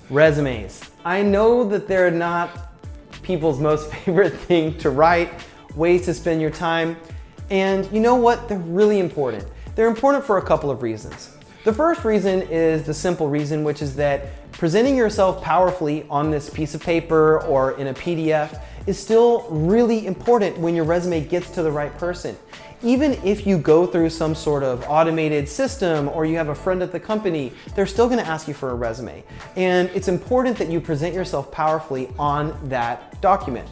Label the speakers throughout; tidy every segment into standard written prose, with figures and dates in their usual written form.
Speaker 1: Resumes. I know that they're not people's most favorite thing to write, ways to spend your time, and you know what? They're really important. They're important for a couple of reasons. The first reason is the simple reason, which is that presenting yourself powerfully on this piece of paper or in a PDF is still really important when your resume gets to the right person. Even if you go through some sort of automated system or you have a friend at the company, they're still gonna ask you for a resume. And it's important that you present yourself powerfully on that document.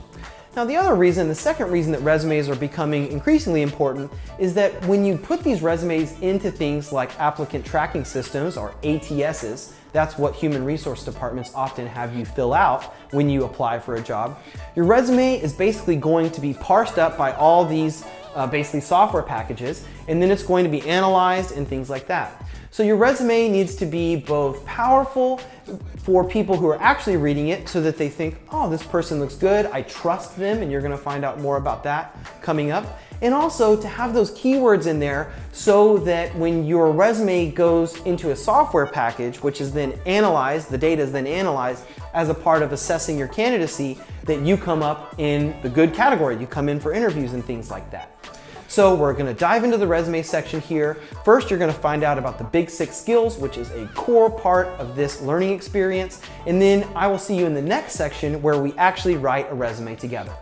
Speaker 1: Now the other reason, the second reason that resumes are becoming increasingly important is that when you put these resumes into things like applicant tracking systems or ATSs, that's what human resource departments often have you fill out when you apply for a job. Your resume is basically going to be parsed up by all these basically software packages, and then it's going to be analyzed and things like that. So your resume needs to be both powerful for people who are actually reading it so that they think, oh, this person looks good, I trust them, and you're gonna find out more about that coming up. And also to have those keywords in there so that when your resume goes into a software package, which is then analyzed, the data is then analyzed as a part of assessing your candidacy, that you come up in the good category, you come in for interviews and things like that. So we're gonna dive into the resume section here. First, you're gonna find out about the big 6 skills, which is a core part of this learning experience. And then I will see you in the next section where we actually write a resume together.